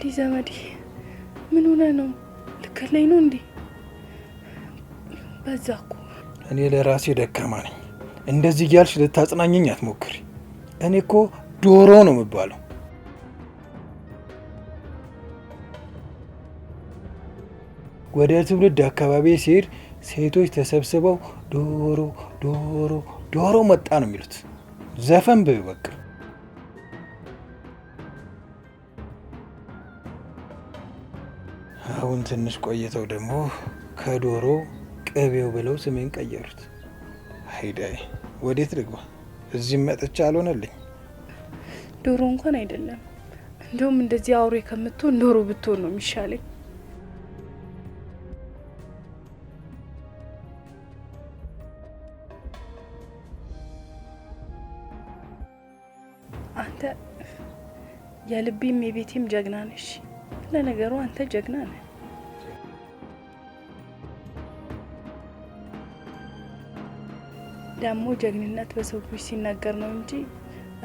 እንዴ ዘመዴ ምን ሆነ ነው? ልከለኝ ነው እንዴ? በዛኩ እኔ ለራሴ ደካማ ነኝ። እንደዚህ እያልሽ ልታጽናኘኝ አትሞክሪ። እኔ እኮ ዶሮ ነው የምባለው። ወደ ትውልድ አካባቢ ሲሄድ ሴቶች ተሰብስበው ዶሮ ዶሮ ዶሮ መጣ ነው የሚሉት። ዘፈን በቃ አሁን ትንሽ ቆይተው ደግሞ ከዶሮ ቅቤው ብለው ስሜን ቀየሩት። አይዳይ ወዴት ልግባ? እዚህም መጥቻ አልሆነልኝ። ዶሮ እንኳን አይደለም፣ እንደውም እንደዚህ አውሬ ከምትሆን ዶሮ ብትሆን ነው የሚሻለኝ። አንተ የልቤም የቤቴም ጀግና ነሽ። ለነገሩ አንተ ጀግና ነህ። ደግሞ ጀግንነት በሰዎች ሲናገር ነው እንጂ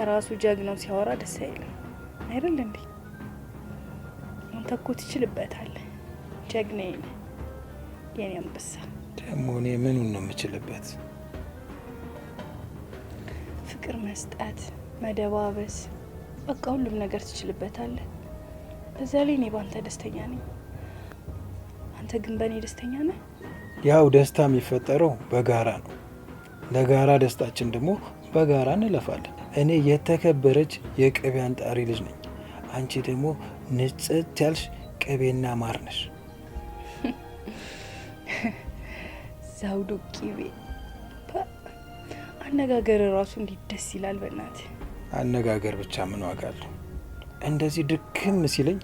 ራሱ ጀግናው ሲያወራ ደስ አይልም አይደል እንዴ? አንተ እኮ ትችልበታለህ። ጀግናዬ ነህ የኔ አንበሳ። ደግሞ እኔ ምኑን ነው የምችልበት? ፍቅር መስጠት፣ መደባበስ፣ በቃ ሁሉም ነገር ትችልበታለህ። በዛ ላይ እኔ ባንተ ደስተኛ ነኝ። አንተ ግን በእኔ ደስተኛ ነህ? ያው ደስታ የሚፈጠረው በጋራ ነው። ለጋራ ደስታችን ደግሞ በጋራ እንለፋለን። እኔ የተከበረች የቅቤ አንጣሪ ልጅ ነኝ። አንቺ ደግሞ ንጽት ያልሽ ቅቤና ማር ነሽ። ዘውዱ ቅቤ አነጋገር ራሱ እንዴት ደስ ይላል። በእናትህ አነጋገር ብቻ ምን ዋጋ አለው? እንደዚህ ድክም ሲለኝ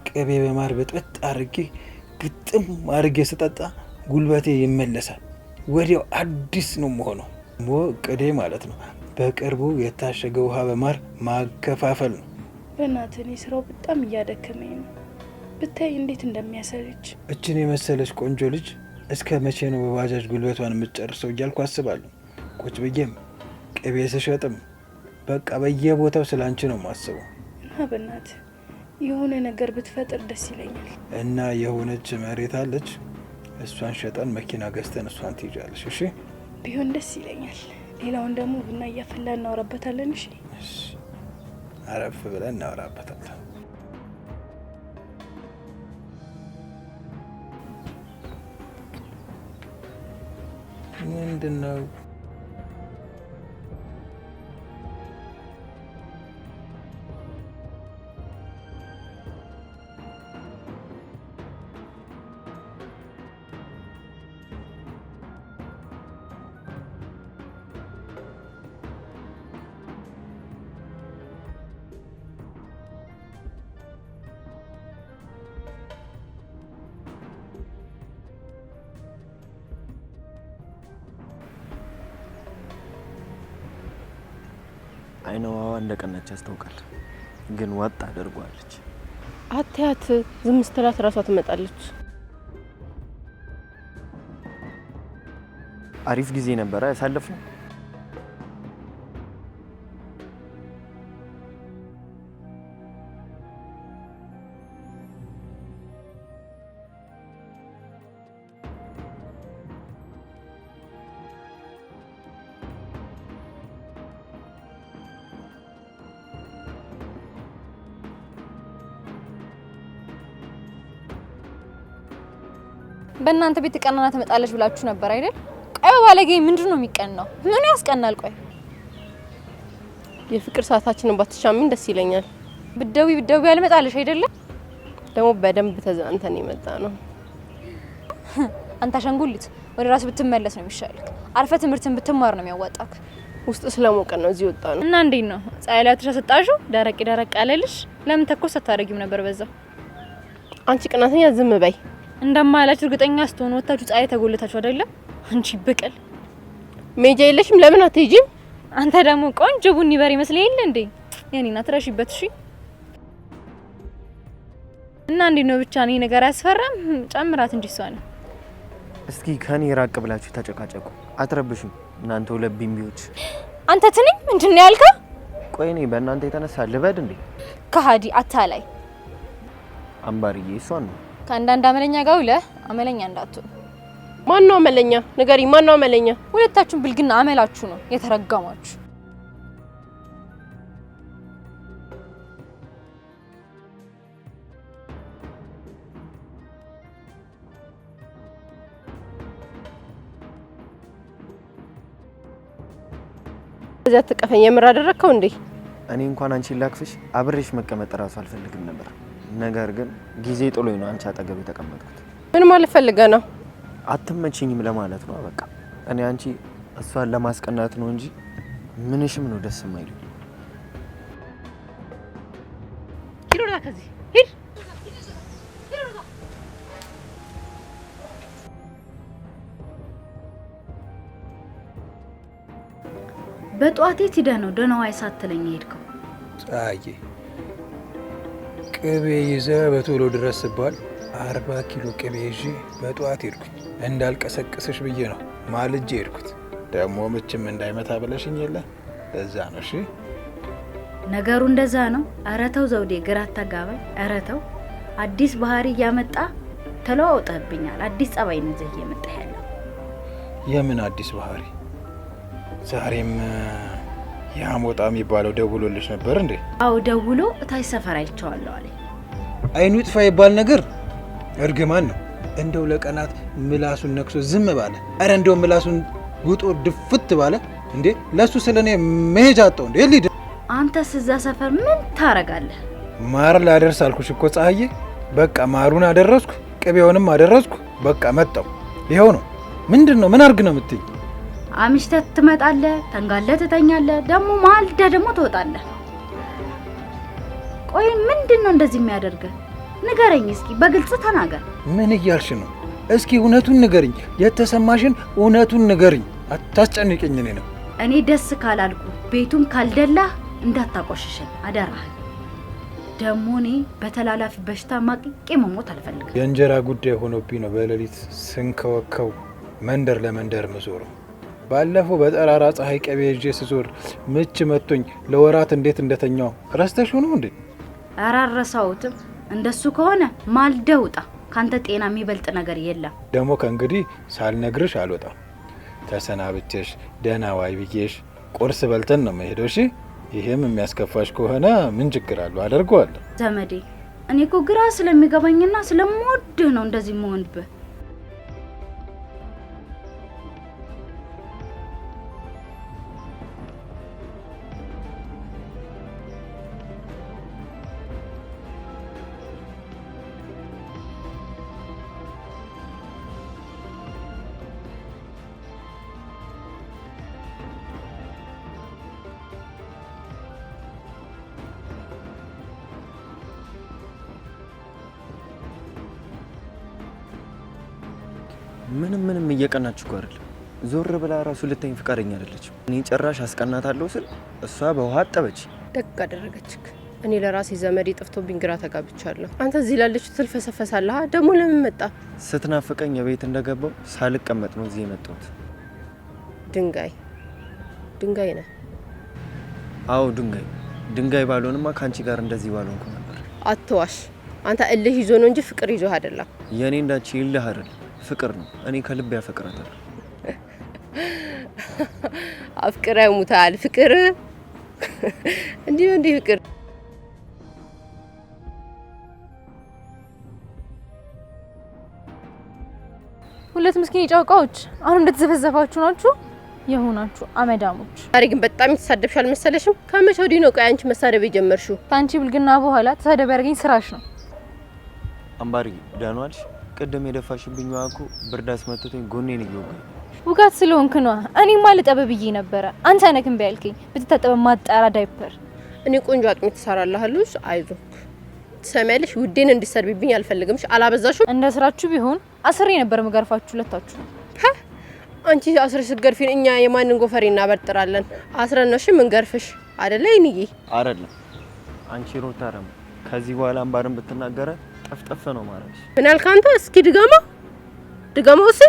ቅቤ በማር በጥበጥ አድርጌ ግጥም አድርጌ ስጠጣ ጉልበቴ ይመለሳል። ወዲያው አዲስ ነው መሆነው። ቅዴ ማለት ነው በቅርቡ የታሸገ ውሃ በማር ማከፋፈል ነው። በእናትህ እኔ ስራው በጣም እያደከመኝ ነው። ብታይ እንዴት እንደሚያሰለች። እችን የመሰለች ቆንጆ ልጅ እስከ መቼ ነው በባጃጅ ጉልበቷን የምትጨርሰው እያልኩ አስባለሁ። ቁጭ ብዬም ቅቤ ስሸጥም በቃ በየቦታው ስላንቺ ነው ማስበው። እና በእናትህ የሆነ ነገር ብትፈጥር ደስ ይለኛል። እና የሆነች መሬት አለች፣ እሷን ሸጠን መኪና ገዝተን እሷን ትይዣለሽ። እሺ ቢሆን ደስ ይለኛል። ሌላውን ደግሞ ቡና እያፈላ እናወራበታለን። እሺ አረፍ ብለን እናወራበታለን። ምንድን ነው? አይነዋ እንደቀናች ያስታውቃል፣ ግን ወጣ አድርጓለች። አትያት፣ ዝም ስትላት ራሷ ትመጣለች። አሪፍ ጊዜ ነበረ ያሳለፍነው። በእናንተ ቤት ቀናና ትመጣለች ብላችሁ ነበር አይደል? ቆይ ባለጌ ምንድነው የሚቀናው? ምን ያስቀናል? ቆይ የፍቅር ሰዓታችንን ባትሻሚን ደስ ይለኛል። ብደዊ ያልመጣለሽ አይደለም? ደግሞ በደንብ ተዛንተን የመጣ ነው። አንተ አሻንጉሊት ወደ ራስ ብትመለስ ነው የሚሻልክ። አርፈ ትምህርትን ብትማር ነው የሚያዋጣክ። ውስጥ ስለሞቀን ነው እዚህ ወጣ ነው። እና እንዴት ነው ፀሐይ ላይ ተሰጣሽው? ደረቅ አለልሽ? ለምን ተኮስ አታረጊም ነበር በዛ? አንቺ ቅናተኛ ዝም በይ። እንደማላችሁ እርግጠኛ ስትሆኑ ወጣችሁ ፀሐይ ተጎልታችሁ አይደለም? አንቺ ብቅል ሜጃ የለሽም? ለምን አትሄጂም? አንተ ደግሞ ቆንጆ ቡኒ በር ይመስል የለ እንዴ? የኔና ትረሺበት። እሺ እና እንዴት ነው ብቻ እኔ ነገር አያስፈራም? ጨምራት እንጂ እሷን። እስኪ ከኔ ራቅ ብላችሁ ተጨቃጨቁ፣ አትረብሹኝ እናንተ ሁለት ቢምቢዎች። አንተ ትንኝ ምንድነው ያልከው? ቆይ እኔ በእናንተ የተነሳ ልበድ እንዴ? ከሃዲ አታላይ አምባርዬ እሷን ነው ከአንዳንድ አመለኛ ጋር ውለህ አመለኛ እንዳትሆን። ማን ነው አመለኛ? ንገሪኝ፣ ማን ነው አመለኛ? ሁለታችሁም ብልግና አመላችሁ ነው የተረገማችሁ። እዚያ ተቀፈኝ። የምር አደረከው እንዴ? እኔ እንኳን አንቺን ላክፍሽ አብሬሽ መቀመጥ ራሱ አልፈልግም ነበር። ነገር ግን ጊዜ ጥሎኝ ነው አንቺ አጠገብ የተቀመጥኩት። ምን ማለት ፈልገህ ነው? አትመችኝም ለማለት ነው። በቃ እኔ አንቺ እሷን ለማስቀናት ነው እንጂ ምንሽም ነው ደስ የማይለው። ሂድ ከዚህ ሂድ። በጧት የት ሄደህ ነው ደህና ዋይ ሳትለኝ ሄድከው? ፀሐዬ ቅቤ ይዘህ በቶሎ ድረስ ስባል 40 ኪሎ ቅቤ ይዤ በጧት ሄድኩኝ። እንዳልቀሰቅስሽ ብዬ ነው ማልጄ ሄድኩት። ደግሞ ምችም እንዳይመታ ብለሽኝ የለ ለዛ ነው። እሺ ነገሩ እንደዛ ነው። ኧረ ተው ዘውዴ፣ ግራ አታጋባኝ። ኧረ ተው። አዲስ ባህሪ እያመጣ ተለዋውጠህብኛል። አዲስ ጸባይ ነው ይዘህ እየመጣህ ያለው። የምን አዲስ ባህሪ? ዛሬም ያሞጣ የሚባለው ደውሎልሽ ነበር እንዴ? አው ደውሎ እታች ሰፈር አይቼዋለሁ አለኝ። አይኑ ይጥፋ ይባል ነገር እርግማን ነው። እንደው ለቀናት ምላሱን ነክሶ ዝም ባለ፣ አረ እንደው ምላሱን ጉጦ ድፍት ባለ እንዴ! ለሱ ስለኔ መሄጃ አጣው እንዴ? ሊድ አንተስ እዛ ሰፈር ምን ታረጋለህ? ማር ላደርስ አልኩሽ እኮ ፀሐዬ። በቃ ማሩን አደረስኩ፣ ቅቤውንም አደረስኩ። በቃ መጣው። ይሄው ነው። ምንድነው? ምን አርግ ነው የምትይ? አምሽተህ ትመጣለህ፣ ተንጋለህ ትተኛለህ፣ ደግሞ ማልደህ ደግሞ ትወጣለህ። ቆይ ምንድነው እንደዚህ የሚያደርገህ? ንገረኝ እስኪ፣ በግልጽ ተናገር። ምን እያልሽ ነው? እስኪ እውነቱን ንገርኝ። የተሰማሽን እውነቱን ንገርኝ። አታስጨንቅኝ። እኔ ደስ ካላልኩ ቤቱን ካልደላህ እንዳታቆሽሽን አደራህ። ደግሞ እኔ በተላላፊ በሽታ ማቅቄ መሞት አልፈልግም። የእንጀራ ጉዳይ ሆኖብኝ ነው በሌሊት ስንከወከው መንደር ለመንደር ምዞረው። ባለፈው በጠራራ ፀሐይ ቅቤ ይዤ ስዞር ምች መቶኝ ለወራት እንዴት እንደተኛው ረስተሽው ነው እንዴ? አራረሳውትም። እንደሱ ከሆነ ማልደህ ውጣ። ካንተ ጤና የሚበልጥ ነገር የለም። ደግሞ ከእንግዲህ ሳልነግርሽ አልወጣም። ተሰናብቼሽ ደህና ዋይ ብዬሽ ቁርስ በልተን ነው መሄደው። እሺ? ይሄም የሚያስከፋሽ ከሆነ ምን ችግር አለው? አደርገዋለሁ። ዘመዴ፣ እኔ እኮ ግራ ስለሚገባኝና ስለምወድህ ነው እንደዚህ መሆንብህ። ምንም እየቀናችሁ ጋር አይደል? ዞር ብላ ራሱ ልተኝ ፍቃደኛ አይደለች። እኔ ጭራሽ አስቀናታለሁ ስል እሷ በውሃ አጠበች። ደግ አደረገችክ። እኔ ለራሴ ዘመዴ ጠፍቶብኝ ግራ ተጋብቻለሁ። አንተ እዚህ ላለች ትልፈሰፈሳለህ። ደግሞ ለምን መጣ? ስትናፍቀኝ ቤት እንደገባው ሳልቀመጥ ነው እዚህ የመጣሁት። ድንጋይ ነህ? አዎ ድንጋይ ባልሆንማ ካንቺ ጋር እንደዚህ ባልሆንኩ ነበር። አትዋሽ። አንተ እልህ ይዞ ነው እንጂ ፍቅር ይዞ አይደለም። የኔ እንዳንቺ እልህ አይደለም፣ ፍቅር ነው። እኔ ከልብ ያፈቅራታለሁ። አፍቅራ ሙታል። ፍቅር እንዲህ ነው እንዴ? ፍቅር ሁለት ምስኪን ጫውቃዎች አሁን እንደተዘፈዘፋችሁ ናችሁ የሆናችሁ አመዳሞች። ዛሬ ግን በጣም የተሳደብሽ አልመሰለሽም? ከመቼ ወዲህ ነው ቆይ አንቺ መሳደብ የጀመርሽው? ታንቺ ብልግና በኋላ ተሳደብ ያርገኝ ስራሽ ነው። አምባሪ ዳኗልሽ። ቅድም የደፋሽብኝ ዋኩ ብርድ አስመትቶኝ ጎኔን ይወጋኝ። ውጋት ስለሆንክ ነው። እኔማ ልጠብ ብዬ ነበረ። አንተ ነህ እምቢ ያልከኝ ብትታጠብ ማጣራ ዳይፐር። እኔ ቆንጆ አጥሚ ትሰራለህልሽ። አይዞክ ትሰሚያለሽ። ውዴን እንዲሰርብብኝ አልፈልግምሽ። አላበዛሽም? እንደ ስራችሁ ቢሆን አስሬ ነበር መገርፋችሁ ሁለታችሁ። አንቺ አስረሽ ስትገርፊን እኛ የማንን ጎፈሬ እናበርጥራለን? አስረን ነው እሺ ምን ገርፍሽ አይደለ? ይንዬ አይደለም አንቺ ሮታረም ከዚህ በኋላ አምባርን ብትናገረ ጠፍጠፍ ነው ማለት። ምን አልክ አንተ? እስኪ ድጋማው እሺ።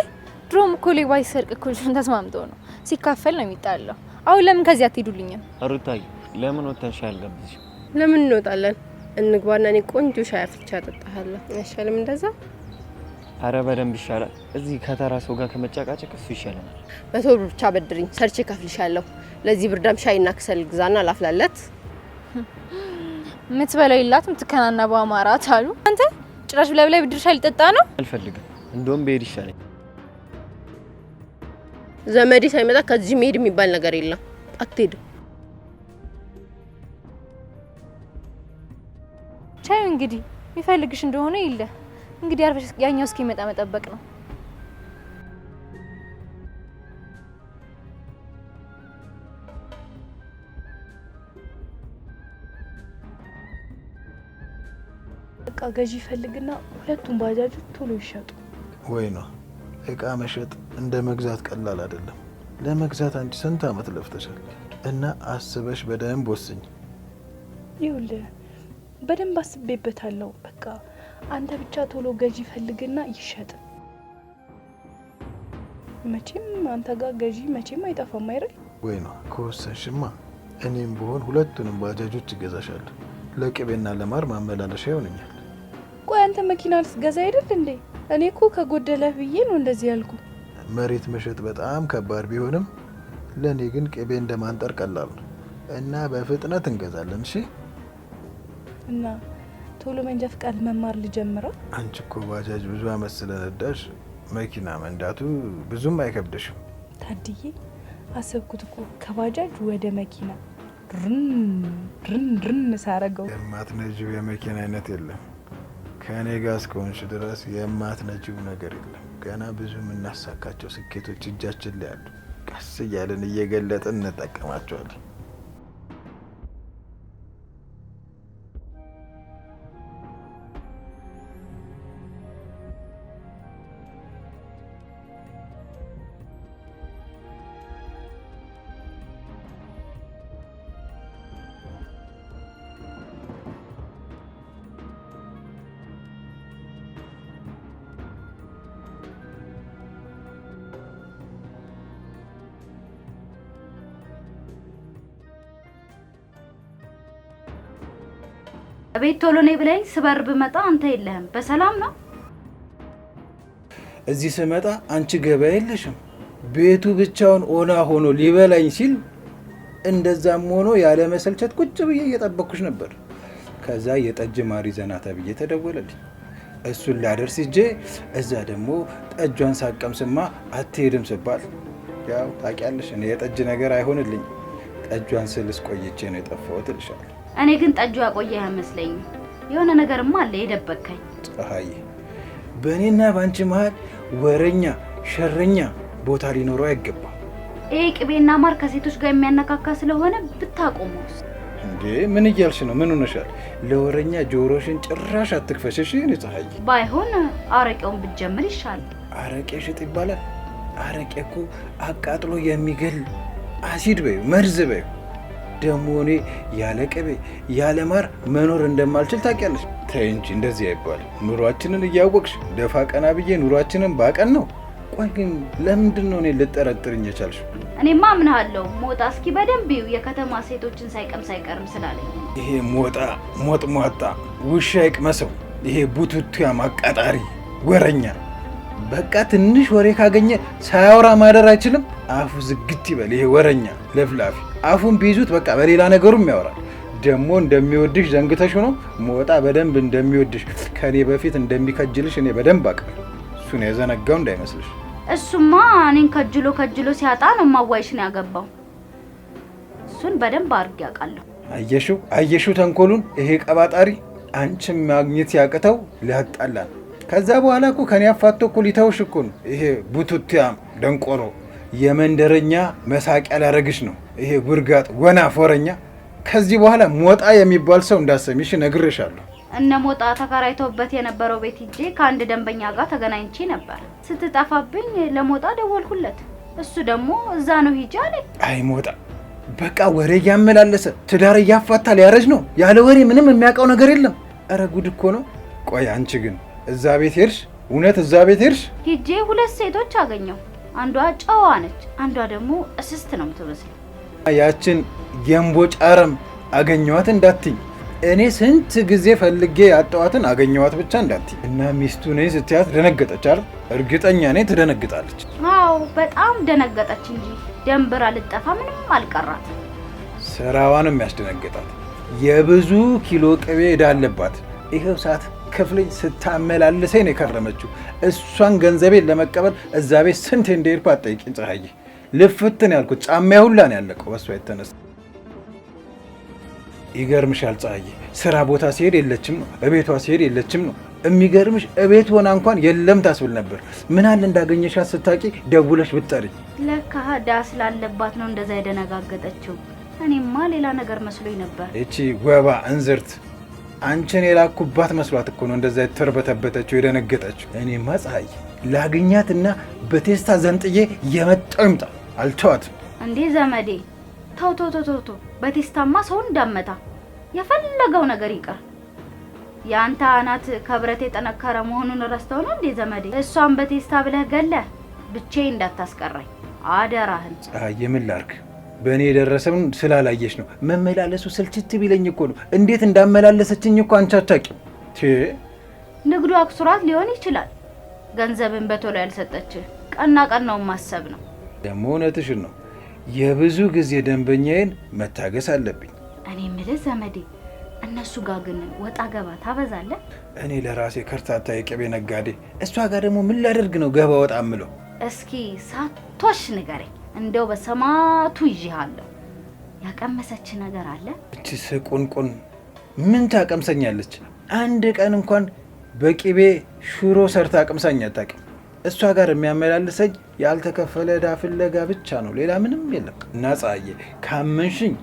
ድሮም እኮ ሌባ ሲሰርቅ እኮ ተስማምቶ ነው፣ ሲካፈል ነው የሚጣለው። አሁን ለምን ከዚህ አትሄዱልኝም? ሩታዬ ለምን ወተንሽ ያልገብሽ? ለምን እንወጣለን? እንግባና እኔ ቆንጆ ሻይ አፍልቼ አጠጣሃለሁ። አይሻልም እንደዛ? አረ በደንብ ይሻላል። እዚህ ከተራ ሰው ጋር ከመጫቃጨቅ እሱ ይሻላል። 100 ብር ብቻ በድሪኝ ሰርቼ ከፍልሻለሁ። ለዚህ ብርዳም ሻይና ከሰል ግዛና ላፍላለት። የምትበላው ይላት የምትከናነበው አማራት አሉ። አንተ ጭራሽ ብላይ ብድር ሻይ ልጠጣ ነው? አልፈልግም። እንደውም ብሄድ ይሻለኝ። ዘመዴ ሳይመጣ ከዚህ መሄድ የሚባል ነገር የለም። አትሄድም። ቻዩ እንግዲህ የሚፈልግሽ እንደሆነ ይለ እንግዲህ አርፈሽ ያኛው እስኪመጣ መጠበቅ ነው። በቃ ገዢ ፈልግና ሁለቱም ባጃጆች ቶሎ ይሸጡ። ወይ ነው እቃ መሸጥ እንደ መግዛት ቀላል አይደለም። ለመግዛት አንቺ ስንት አመት ለፍተሻል እና አስበሽ በደንብ ወስኝ። ይኸውልህ በደንብ አስቤበታለሁ። በቃ አንተ ብቻ ቶሎ ገዢ ፈልግና ይሸጥ። መቼም አንተ ጋር ገዢ መቼም አይጠፋም አይደል? ወይ ነው ከወሰንሽማ እኔም ብሆን ሁለቱንም ባጃጆች እገዛሻለሁ። ለቅቤና ለማር ማመላለሻ ይሆነኛል። ቆይ አንተ መኪና ልትገዛ አይደል እንዴ? እኔ እኮ ከጎደለህ ብዬ ነው እንደዚህ ያልኩ። መሬት መሸጥ በጣም ከባድ ቢሆንም ለኔ ግን ቅቤ እንደማንጠር ቀላል ነው እና በፍጥነት እንገዛለን። እሺ እና ቶሎ መንጃ ፍቃድ መማር ልጀምረው። አንቺ እኮ ባጃጅ ብዙ አመት ስለነዳሽ መኪና መንዳቱ ብዙም አይከብድሽም። ታድዬ አሰብኩት እኮ ከባጃጅ ወደ መኪና ድርን ሳረገው። የማትነጂው የመኪና አይነት የለም። ከእኔ ጋር እስከሆንሽ ድረስ የማትነጂው ነገር የለም። ገና ብዙ የምናሳካቸው ስኬቶች እጃችን ላይ አሉ። ቀስ እያለን እየገለጥን እንጠቀማቸዋለን። ቤት ቶሎ ነይ ብለኝ ስበር ብመጣ አንተ የለህም። በሰላም ነው? እዚህ ስመጣ አንቺ ገበያ የለሽም። ቤቱ ብቻውን ኦና ሆኖ ሊበላኝ ሲል እንደዛም ሆኖ ያለ መሰልቸት ቁጭ ብዬ እየጠበኩሽ ነበር። ከዛ የጠጅ ማሪ ዘና ተብዬ ተደወለልኝ። እሱን ላደርስ ሂጄ እዛ ደግሞ ጠጇን ሳቀምስማ አትሄድም ስባል ያው ታውቂያለሽ እኔ የጠጅ ነገር አይሆንልኝ። ጠጇን ስልስ ቆይቼ ነው የጠፋሁት እልሻለሁ። እኔ ግን ጠጁ ያቆየህ አይመስለኝም። የሆነ ነገርማ አለ የደበከኝ። ፀሐይ በእኔና ባንቺ መሀል ወረኛ ሸረኛ ቦታ ሊኖረው አይገባም። ይሄ ቅቤና ማር ከሴቶች ጋር የሚያነካካ ስለሆነ ብታቆመውስ? እንዴ ምን እያልሽ ነው? ምን ሆነሻል? ለወረኛ ጆሮሽን ጭራሽ አትክፈሽ እሺ። እኔ ፀሐይ ባይሆን አረቄውን ብትጀምር ይሻላል። አረቄ ሽጥ ይባላል? አረቄ እኮ አቃጥሎ የሚገል አሲድ በዩ መርዝ በዩ። ደግሞ እኔ ያለ ቅቤ ያለ ማር መኖር እንደማልችል ታውቂያለሽ። ተይ እንጂ እንደዚህ አይባልም። ኑሯችንን እያወቅሽ ደፋ ቀና ብዬ ኑሯችንን ባቀን ነው። ቆይ ግን ለምንድን ነው እኔ ልጠረጥርኝ የቻልሽ? እኔማ አምናለሁ። ሞጣ እስኪ በደንብ ይው የከተማ ሴቶችን ሳይቀምስ አይቀርም ስላለኝ። ይሄ ሞጣ ሞጥሟጣ ውሻ ይቅመሰው። ይሄ ቡቱቱያ ማቃጣሪ ወረኛ በቃ ትንሽ ወሬ ካገኘ ሳያወራ ማደር አይችልም። አፉ ዝግት ይበል። ይሄ ወረኛ ለፍላፊ አፉን ቢይዙት በቃ በሌላ ነገሩም ያወራል። ደግሞ እንደሚወድሽ ዘንግተሽ ነው። ሞጣ በደንብ እንደሚወድሽ ከኔ በፊት እንደሚከጅልሽ እኔ በደንብ አውቃለሁ። እሱን የዘነጋው እንዳይመስልሽ። እሱማ እኔን ከጅሎ ሲያጣ ነው ማዋይሽን ያገባው። እሱን በደንብ አድርጌ አውቃለሁ። አየሽው ተንኮሉን። ይሄ ቀባጣሪ አንቺም ማግኘት ያቅተው ሊያጣላል። ከዛ በኋላ እኮ ከኔ አፋቶ እኮ ሊተውሽ እኮ ነው። ይሄ ቡቱቲያም ደንቆሮ የመንደረኛ መሳቂያ ሊያረግሽ ነው። ይሄ ጉርጋጥ ወናፍ ወረኛ። ከዚህ በኋላ ሞጣ የሚባል ሰው እንዳሰሚሽ ነግሬሻለሁ። እነ ሞጣ ተከራይተውበት የነበረው ቤት ሂጄ ከአንድ ደንበኛ ጋር ተገናኝቼ ነበር። ስትጠፋብኝ ለሞጣ ደወልኩለት። እሱ ደግሞ እዛ ነው ሂጄ አለኝ። አይ ሞጣ በቃ ወሬ እያመላለሰ ትዳር እያፋታ ሊያረጅ ነው። ያለ ወሬ ምንም የሚያውቀው ነገር የለም። ኧረ ጉድ እኮ ነው። ቆይ አንቺ ግን እዛ ቤት ሄድሽ? እውነት እዛ ቤት ሄድሽ? ሂጄ 2 ሴቶች አገኘው። አንዷ ጨዋ ነች፣ አንዷ ደግሞ እስስት ነው የምትመስለው። ያችን የምቦጭ አረም አገኘዋት እንዳትኝ። እኔ ስንት ጊዜ ፈልጌ ያጣዋትን አገኘዋት ብቻ እንዳትይ። እና ሚስቱ ነኝ ስትያት ደነገጠች አይደል? እርግጠኛ ነኝ ትደነግጣለች። አዎ በጣም ደነገጠች እንጂ ደንብራ ልጠፋ ምንም አልቀራት። ስራዋንም ያስደነገጣት የብዙ ኪሎ ቅቤ ዕዳ አለባት። ይኸው ሰዓት ክፍለኝ ስታመላልሰኝ ነው የከረመችው። እሷን ገንዘቤን ለመቀበል እዛ ቤት ስንት እንደሄድኩ አትጠይቂኝ ፀሐዬ። ልፍትን ያልኩት ጫማዬ ሁላ ነው ያለቀው በሷ የተነሳ። ይገርምሻል ፀሐዬ፣ ስራ ቦታ ሲሄድ የለችም ነው፣ እቤቷ ሲሄድ የለችም ነው። የሚገርምሽ እቤት ሆና እንኳን የለም ታስብል ነበር። ምን አለ እንዳገኘሻት ስታቂ ደውለሽ ብትጠሪኝ። ለካ ዕዳ ስላለባት ነው እንደዛ የደነጋገጠችው። እኔማ ሌላ ነገር መስሎኝ ነበር። እቺ ወባ እንዝርት አንቺን የላኩባት መስሏት እኮ ነው እንደዛ የተርበተበተችው የደነገጠችው። እኔማ ፀሐዬ ላግኛትና በቴስታ ዘንጥዬ የመጣው ይምጣ አልተዋትም። እንዴ ዘመዴ ተው፣ በቴስታማ ሰው እንዳመታ የፈለገው ነገር ይቀር። ያንተ አናት ከብረት የጠነከረ መሆኑን ረስተው ነው እንዴ ዘመዴ? እሷን በቴስታ ብለህ ገለህ ብቻዬን እንዳታስቀራኝ አደራህን። ፀሐዬ ምን ላድርግ? በእኔ የደረሰውን ስላላየሽ ነው። መመላለሱ ስልችት ቢለኝ እኮ ነው። እንዴት እንዳመላለሰችኝ እኮ አንቺ አታውቂም። ንግዱ አክሱራት ሊሆን ይችላል። ገንዘብን በቶሎ ያልሰጠችህ ቀና ቀናውን ማሰብ ነው። ደግሞ እውነትሽን ነው። የብዙ ጊዜ ደንበኛዬን መታገስ አለብኝ። እኔ የምልህ ዘመዴ እነሱ ጋር ግን ወጣ ገባ ታበዛለህ? እኔ ለራሴ ከርታታ የቅቤ ነጋዴ፣ እሷ ጋር ደግሞ ምን ላደርግ ነው ገባ ወጣ ምለው? እስኪ ሳቶሽ ንገረኝ፣ እንደው በሰማቱ ይዤሃለሁ። ያቀመሰች ነገር አለ? እቺ ስቁንቁን ምን ታቀምሰኛለች? አንድ ቀን እንኳን በቅቤ ሽሮ ሰርታ አቅምሳኝ አታውቅም። እሷ ጋር የሚያመላልሰኝ ያልተከፈለ ዕዳ ፍለጋ ብቻ ነው፣ ሌላ ምንም የለም። እና ፀሐዬ ካመንሽኝ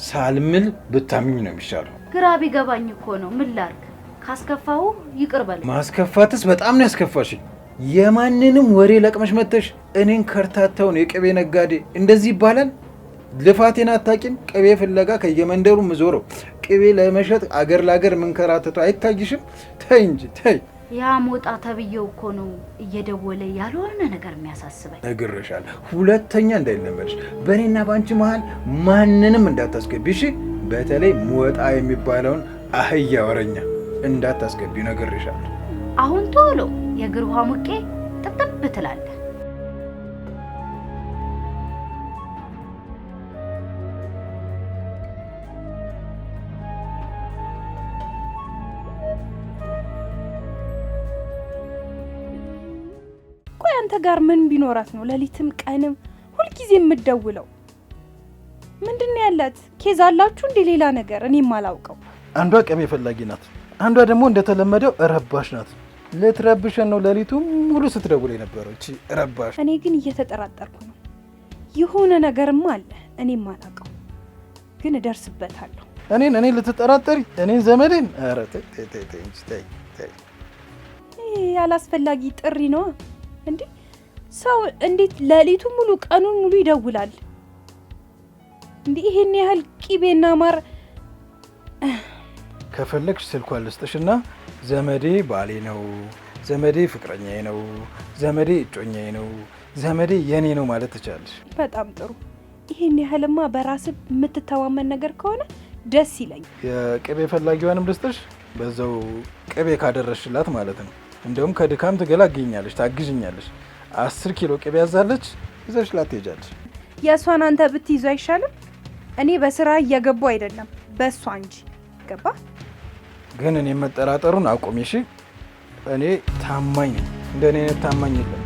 ሳልምል ብታምኝ ነው የሚሻለው። ግራ ቢገባኝ እኮ ነው። ምን ላድርግ? ካስከፋው ይቅር በል። ማስከፋትስ በጣም ነው ያስከፋሽኝ። የማንንም ወሬ ለቅመሽ መተሽ እኔን ከርታታውን የቅቤ ነጋዴ እንደዚህ ይባላል? ልፋቴን አታቂም? ቅቤ ፍለጋ ከየመንደሩ ምዞረው ቅቤ ለመሸጥ አገር ለአገር ምንከራተተው አይታይሽም? ተይ እንጂ ተይ። ያ ሞጣ ተብዬው እኮ ነው እየደወለ ያልሆነ ነገር የሚያሳስበኝ። ነግሬሻለሁ፣ ሁለተኛ እንዳይለመድሽ። በእኔና በአንቺ መሀል ማንንም እንዳታስገቢ እሺ? በተለይ ሞጣ የሚባለውን አህያ ወረኛ እንዳታስገቢ ነግሬሻለሁ። አሁን ቶሎ የእግር ውሃ ሙቄ ጥብጥብ ትላለህ። ቆይ አንተ ጋር ምን ቢኖራት ነው ሌሊትም ቀንም ሁልጊዜ የምትደውለው? ምንድነው ያላት? ኬዝ አላችሁ እንዴ? ሌላ ነገር እኔ ማላውቀው። አንዷ ቅቤ ፈላጊ ናት፣ አንዷ ደግሞ እንደተለመደው ረባሽ ናት። ልትረብሸን ነው ሌሊቱ ሙሉ ስትደውል የነበረው እቺ ረባሽ። እኔ ግን እየተጠራጠርኩ ነው። የሆነ ነገርማ አለ እኔ ማላውቀው፣ ግን እደርስበታለሁ። እኔን ልትጠራጠሪ? እኔን ዘመዴን? ኧረ ተይ ተይ ተይ ተይ። ያላስፈላጊ ጥሪ ነው እንዴ? ሰው እንዴት ሌሊቱ ሙሉ ቀኑን ሙሉ ይደውላል እንዴ? ይሄን ያህል ቂቤና ማር። ከፈለግሽ ስልኳን ልስጥሽና ዘመዴ ባሌ ነው፣ ዘመዴ ፍቅረኛዬ ነው፣ ዘመዴ እጮኛዬ ነው፣ ዘመዴ የኔ ነው ማለት ትችላለሽ። በጣም ጥሩ። ይሄን ያህልማ በራስህ የምትተማመን ነገር ከሆነ ደስ ይለኝ። የቅቤ ፈላጊዋንም ልስጥሽ፣ በዛው ቅቤ ካደረሽላት ማለት ነው። እንደውም ከድካም ትገላግኛለሽ፣ ታግዥኛለሽ። 10 ኪሎ ቅቤ ያዛለች፣ ይዘሽላት ትሄጃለሽ። የእሷን አንተ ብትይዙ አይሻልም? እኔ በስራ እየገቡ አይደለም በእሷ እንጂ ገባ። ግን እኔ መጠራጠሩን አቁሚ እሺ? እኔ ታማኝ ነኝ፣ እንደኔ አይነት ታማኝ የለም።